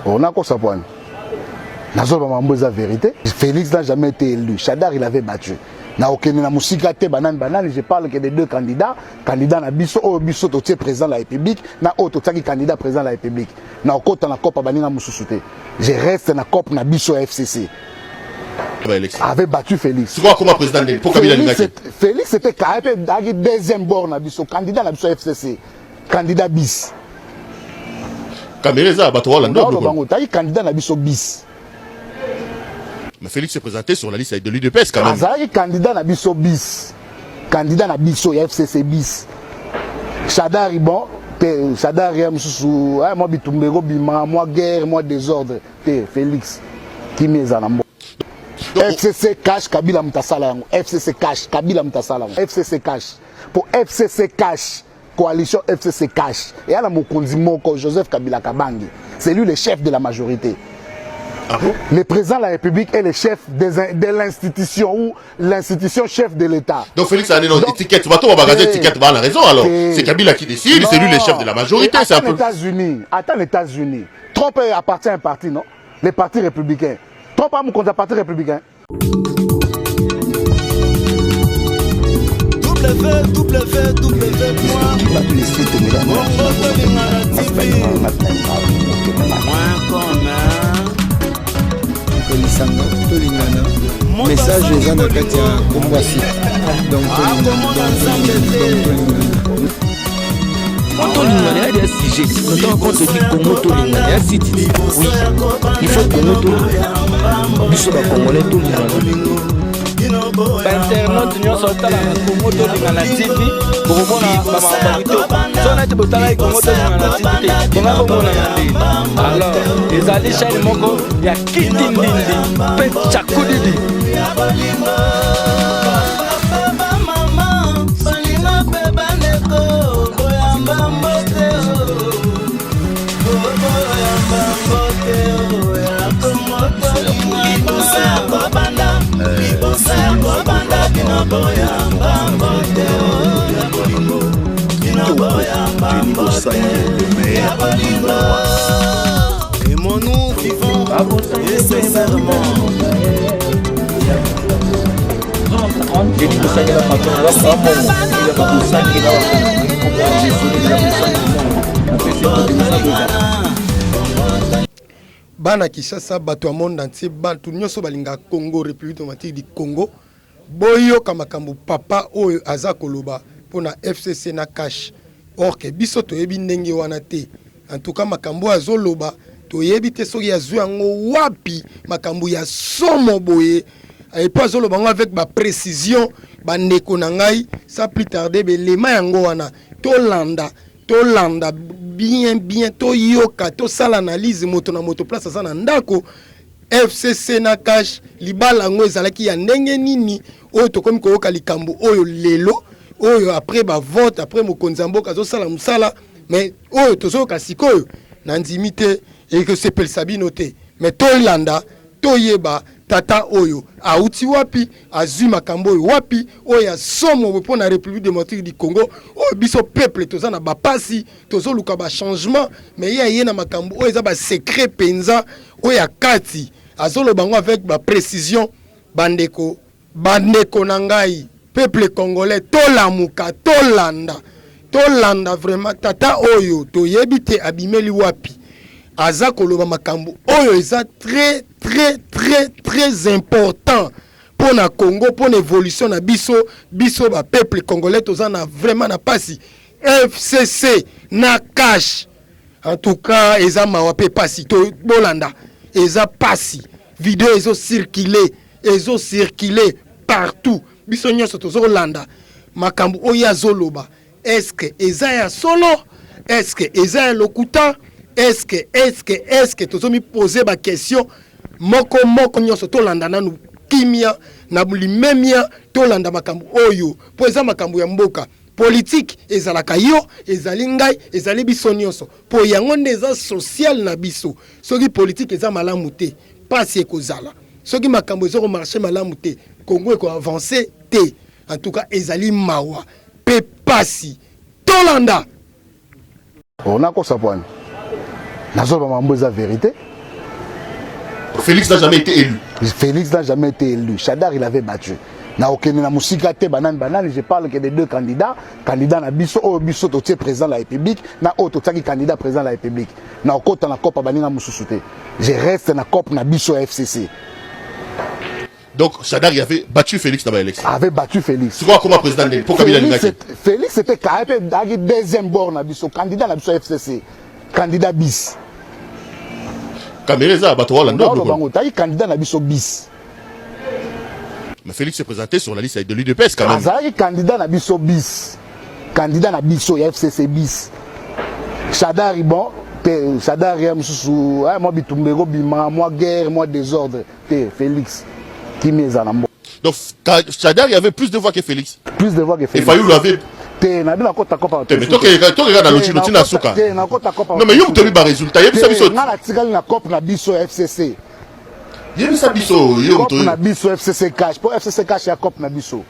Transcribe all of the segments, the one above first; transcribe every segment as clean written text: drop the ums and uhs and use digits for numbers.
On a quoi ça point? La vérité. Félix n'a jamais été élu. Chadar, il avait battu. Na okene na musika te banane, je parle que des deux candidats na biso o biso to président de la République, na auto tsaki candidat président de la République. Na okota na COP baninga mususuté. Je reste na COP na biso FCC. Avait battu Félix. C'est quoi comme président de Félix était deuxième bord na biso, candidat na biso FCC. Candidat bis. Camereza bato Hollande. Non, candidat na biso bis. Mais Félix s'est présenté sur la liste de l'UDPS quand même. Azali candidat na biso bis. Candidat na biso FCC bis. Chadari bon, Chadari mususu, moi bitumbero bima, moi guerre, moi désordre. Félix qui meza na mbo. FCC cash Kabila mutasala yango. FCC cash Kabila mutasala yango. FCC cash. Pour FCC cash, coalition FCC cash. Et à la mokonzi moko Joseph Kabila Kabangi. C'est lui le chef de la majorité. Ah bon? Le président de la République est le chef de l'institution ou l'institution chef de l'État. Donc Félix a une étiquette. Tu vas tout regarder l'étiquette, la raison alors. C'est Kabila qui décide, c'est lui le chef de la majorité. C'est un peu. Attends les États-Unis. Trump appartient à un parti, non? Les partis républicains. Trump a mon compte à parti républicain. Message aux gens qui ont combattu. Donc, quand il y a des sujets, notamment quand on dit Congo Tolingana, il y a des sites. Oui, il faut Congo Tolingana. Nous sommes Congolais Tolingana. Internet nous sommes à la Congo Tolingana TV. Pour moi, on a été botala Congo Tolingana TV. Alors, les alliés chaîne moko, il y a Kitindindi, Pet Chakudidi. Aimons-nous vivons nécessairement. Bana Kishasa bato monde entier bantu nyonso balinga Congo République démocratique du Congo boyo kamakambu papa oyo aza koloba pona FCC na cash or que biso toyebi ndenge wana te en tout cas makambu azoloba toyebi te soki azwi yango wapi makambu ya somo boye et pas azoloba ngo avec ba précision ba ndeko na ngai ça plus tarder belema yango wana tolanda bien to yoka to sala analyse moto na moto place ça na ndako FCC na cash libala ngo ezalaki ya ndenge nini oyo tokomi koyoka likambo oyo lelo oyo après ba vote après mokonzi mboka zo sala musala mais oyo tozoyoka sikoyo na ndimite et que c'est pel sabino te mais tolanda toyeba tata oyo auti wapi azwi makambo oyo wapi oyo somo po na République démocratique du Congo oyo biso peuple toza na bapasi tozoluka ba changement mais ye na makambo oyo za ba secret penza oyo akati azolo bango avec ba précision bandeko na ngai peuple congolais tolamuka tolanda vraiment tata oyo toyebi te abimeli wapi aza koloba makambo oyo eza très important pour na Congo pour l'évolution na biso ba peuple congolais toza na vraiment na pasi FCC na cash en tout cas eza mawape pasi to bolanda eza pasi vidéo ezo circuler partout biso nyonso tozo landa makambo oyo azoloba est-ce que eza ya solo est-ce que eza ya lokuta est-ce que tozo mi poser ba question moko nyonso to landa nanu kimia na bulimemia to landa makambo oyo po eza makambo ya mboka politique ezalaka yo ezali ngai ezali biso nyonso po yango ndeza social na biso soki politique eza malamu te pasi ekozala soki makambo ezoko marché malamu te Congo eko avancer te en tout cas ezali mawa pe pasi tolanda on a quoi ça point Nazo Bamambo est la vérité. Félix n'a jamais été élu. Félix n'a jamais été élu. Chadar, il avait battu. Na okene na musika te banane, je parle que des deux candidats. Candidat na biso, o biso to président de la République, na auto qui candidat président de la République. Na okota na COP baninga mususuté. Je reste na COP na biso FCC. Donc Chadar il avait battu Félix dans l'élection. Avait battu Félix. C'est quoi comme président de pour Kabila Lingaki? Félix c'était deuxième bord na biso, candidat na biso FCC. Candidat bis. Camereza Batoa la non, taï candidat na biso bis. Mais Félix s'est présenté sur la liste de l'UDPS quand même. Azali candidat na biso bis. Candidat na biso FCC bis. Chadar bon, Chadar mususu, moi bitumbego bima, moi guerre, moi désordre. Félix qui met en ambo. Donc Chadar il y avait plus de voix que Félix. Plus de voix que Félix. Et Fayou l'avait. Na bina kota kopa. Mais toi regarde na lochi na suka. Non mais yom tenu ba résultat, yem sa biso. Na la tikali na COP na biso FCC. Yem sa biso yom to. Na biso FCC cash. Pour FCC cash ya COP na biso.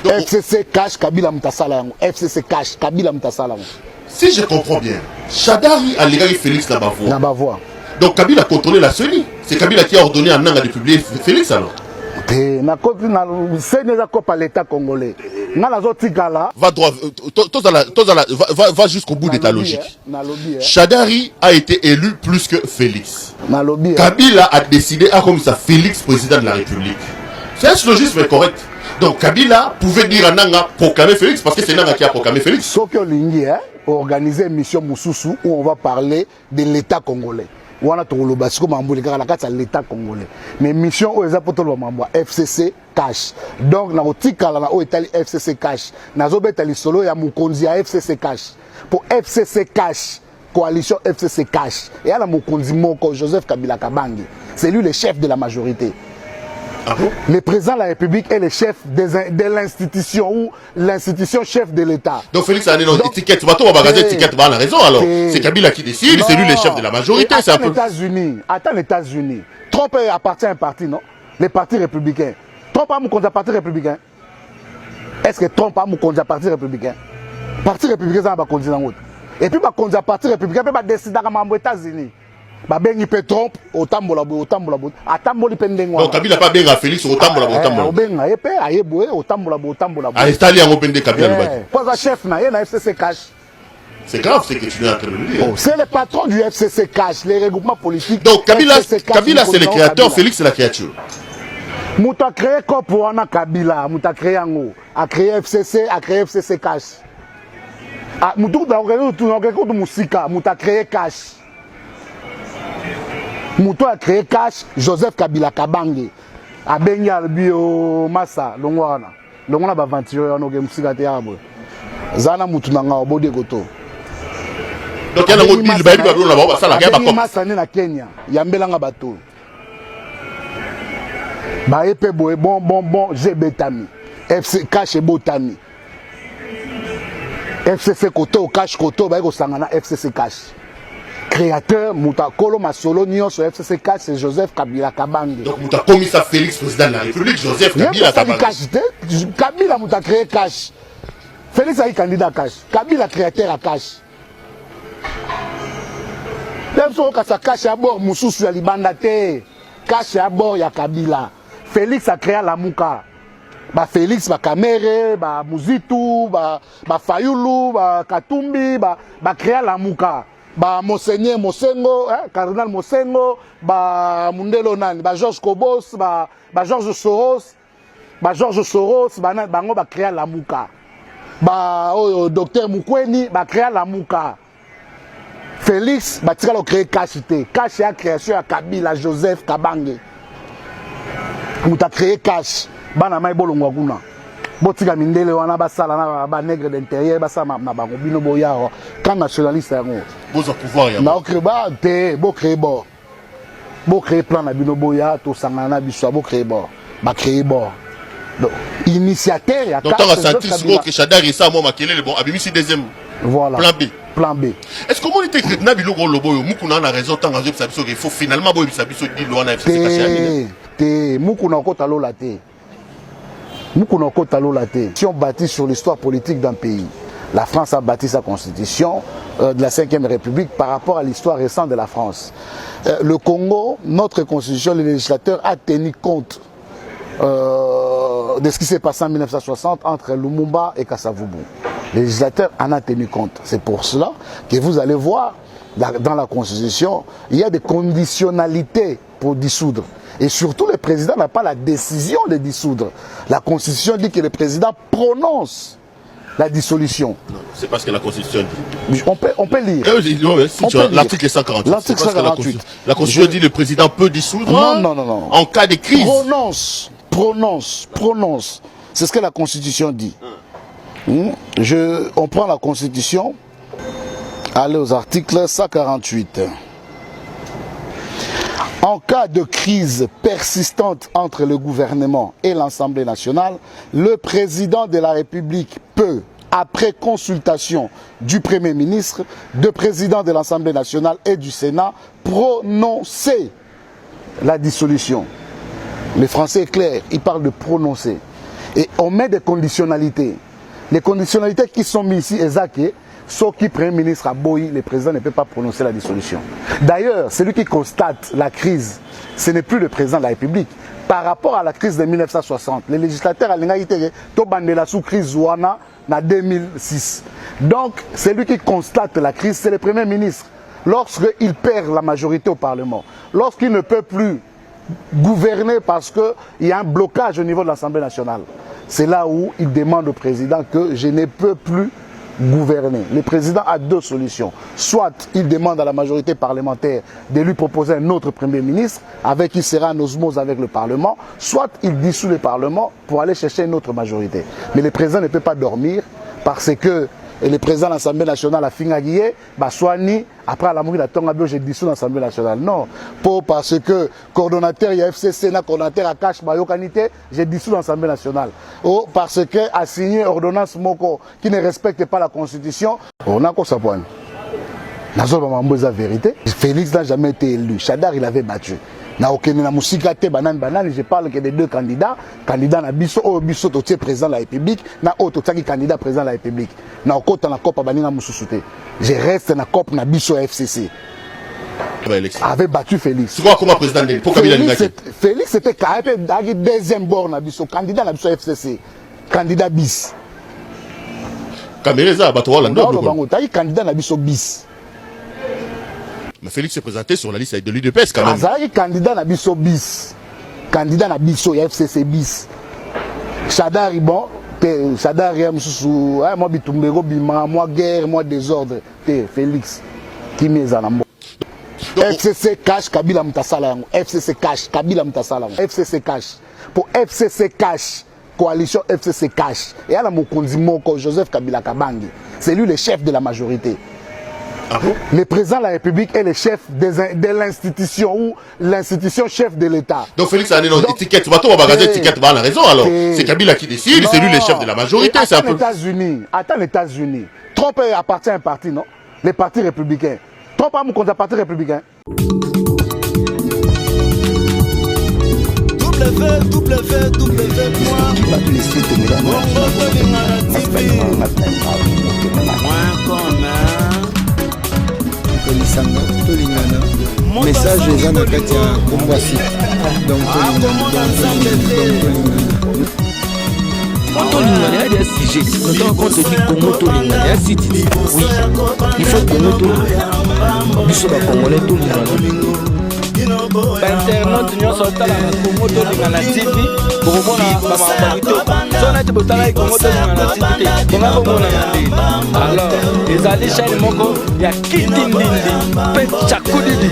FCC cash Kabila mutasala yango. FCC cash Kabila mutasala yango. Si je comprends bien, Chadari a légalisé Félix na bavoie. Na bavoie. Donc Kabila a contrôlé la CENI. C'est Kabila qui a ordonné à Nanga de publier Félix alors. Na côté na CENI za COP à l'État congolais. Va jusqu'au bout de ta logique. Chadari a été élu plus que Félix. Kabila a décidé à comme ça Félix président de la République. C'est un logisme correct. Donc Kabila pouvait dire à Nanga proclamer Félix parce que c'est Nanga qui a proclamé Félix. Sokyo Lingi organiser une mission Moussoussou où on va parler de l'État congolais. Wana tokolo basiko mambo lekaka na kati ya l'État congolais. Mais mission o eza potolo mambo FCC cash. Donc na otikala na o etali FCC cash. Nazo betali solo ya mukonzi ya FCC cash. Pour FCC cash, coalition FCC cash. Et à la mukonzi moko Joseph Kabila Kabange. C'est lui le chef de la majorité. Ah bon? Le président de la République est le chef de l'institution ou l'institution chef de l'État. Donc Félix a une étiquette. Tu vas tout regarder l'étiquette. On a raison alors. C'est Kabila qui décide. C'est lui le chef de la majorité. C'est un peu. Attends les États-Unis. Trump appartient à un parti, non? Les partis républicains. Trump a mon compte à parti républicain. Est-ce que Trump a mon compte à parti républicain? Parti républicain, ça va continuer en route. Et puis, ma compte à parti républicain, peut décider aux États-Unis. Bengi pe Trump otambola atamboli pendengwa. Donc Kabila pas benga Félix otambola. Benga epe ayeboe otambola. A installé en opende Kabila le bâti. Pas chef na FCC cash. C'est grave ce que tu viens de me dire. C'est le patron du FCC cash, les regroupements politiques. Donc Kabila c'est le créateur, Félix c'est la créature. Mouta créé Kopoana Kabila, Mouta créé Ango, a créé FCC cash. Ah Moutou da organiser musika, Mouta créé cash. Moutou a créé cash, Joseph Kabila Kabange. A Benga Bio Massa, Longwana. Longwana ba venture no game musika te yabo. Zana Moutou nanga obode goto. Donc il y a un autre deal, bah il va là-bas, ça la guerre. Massa na Kenya, yambelanga bateau. Ba epé boé bon j'ai betami. FC cash et botami. FCC Koto cash Koto ba ko sangana FCC cash. Créateur Moutakolo Masolo Nyon sur FCC cash c'est Joseph Kabila Kabange. Donc Mouta commis ça Félix président de la République Joseph Kabila Kabange. Kabila Mouta créé cash. Félix a eu candidat cash. Kabila créateur à cash. Même si on a cash à bord Moussoussou ya libanda te. Cash à bord ya Kabila. Félix a créé la Mouka. Ba Félix, ba Kamere, ba Muzitu, ba Fayulu, ba Katumbi, ba créé la Mouka. Ba Monseigneur Mosengo, Cardinal Mosengo, ba Mundelo Nani, ba Georges Kobos, ba Georges Soros, bango ba créé la Mouka. Ba docteur Mukweni, ba créé la Mouka. Félix, ba tika lo créé Kashité. Cash ya création à Kabila Joseph Kabange. Mouta créé cash. Bana mai bolongwa kuna. Botika mindele wana basala na ba nègre d'intérieur basama na bango bino boya quand nationaliste yango. Boza pouvoir ya. Na okreba te bo créer bo. Bo créer plan na bino boya to sangana biso bo créer bo. Ba créer bo. Donc initiateur ya. Donc on a senti que Chadari ça moi makele le bon abimisi deuxième. Voilà. Plan B. Est-ce que mon était que Nabiloko Loboyo Mukuna a raison tant qu'il faut finalement boy bisabiso di loana FCC caché. Te Mukuna kota lola te. Si on bâtit sur l'histoire politique d'un pays, La France a bâti sa constitution de la 5e République par rapport à l'histoire récente de la France. Le Congo, notre constitution, le législateur a tenu compte de ce qui s'est passé en 1960 entre Lumumba et Kasavubu. Le législateur en a tenu compte. C'est pour cela que vous allez voir dans la Constitution, il y a des conditionnalités pour dissoudre. Et surtout, le président n'a pas la décision de dissoudre. La Constitution dit que le président prononce la dissolution. C'est parce que la Constitution dit. On peut lire. L'article 148. L'article 148. La Constitution dit que le président peut dissoudre non. En cas de crise. Prononce. C'est ce que la Constitution dit. On prend la Constitution. Allez aux articles 148. En cas de crise persistante entre le gouvernement et l'Assemblée nationale, le président de la République peut, après consultation du Premier ministre, du président de l'Assemblée nationale et du Sénat, prononcer la dissolution. Le français est clair, il parle de prononcer. Et on met des conditionnalités. Les conditionnalités qui sont mises ici, Ezake, sauf qui Premier ministre a boyi, le président ne peut pas prononcer la dissolution. D'ailleurs, celui qui constate la crise, ce n'est plus le président de la République. Par rapport à la crise de 1960, les législateurs à l'Ingaïté, Tobandela sous crise Zouana, en 2006. Donc, celui qui constate la crise, c'est le Premier ministre. Lorsqu'il perd la majorité au Parlement, lorsqu'il ne peut plus gouverner parce qu'il y a un blocage au niveau de l'Assemblée nationale, c'est là où il demande au président que je ne peux plus gouverner. Le président a deux solutions. Soit il demande à la majorité parlementaire de lui proposer un autre Premier ministre avec qui il sera en osmose avec le Parlement, soit il dissout le Parlement pour aller chercher une autre majorité. Mais le président ne peut pas dormir parce que le président de l'Assemblée nationale a fini soit ni après la mourir de Tongabio, j'ai dissous l'Assemblée nationale. Non, parce que coordonnateur il y a FCC, coordonnateur à Cash Bayokanité, j'ai dissous l'Assemblée nationale. Ou parce que a signé ordonnance Moko qui ne respecte pas la Constitution, on a quoi ça point. La vérité. Félix n'a jamais été élu. Chadar il avait battu. Na okene na musika te banane je parle que des deux candidats na biso o biso totie président de la République na auto tsaki candidat président de la République na okota na copa baninga mususuté je reste na cop na biso FCC avait battu Félix. Tu vois comment président de pour Félix était deuxième bord na biso candidat na biso FCC candidat bis Camereza bato la non candidat na biso bis. Mais Félix s'est présenté sur la liste de l'UDPS quand même. Azari candidat na biso bis. Candidat na biso FCC bis. Chadari bon, Chadari mususu, moi bitumbego bima, moi guerre, moi désordre. Félix qui meza na mbo. FCC cash Kabila mutasala yango. FCC cash Kabila mutasala yango. FCC cash. Pour FCC cash, coalition FCC cash. Et à la mokonzi moko Joseph Kabila Kabangi. C'est lui le chef de la majorité. Ah bon? Le président de la République est le chef de l'institution ou l'institution chef de l'État. Donc Félix a une étiquette. On va regarder l'étiquette, on a raison alors. C'est Kabila qui décide, c'est lui le chef de la majorité. C'est attends les États-Unis. Trump appartient à un parti, non? Les partis républicains. Trump a mon compte à parti républicain. Message eza na kati ya kombo site donc tolingana ya des sujets notamment quand on dit Congo tolingana ya site oui il faut Congo tolingana biso ba congolais tolingana Internet nyonso tala na Congo tolingana TV bokomona bamakambo so na tibotala Congo tolingana TV te bonga bomona ndeni alors ezali chaîne moko ya kitindindi pe chakudidi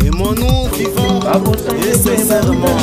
Et mon nous vivons nécessairement.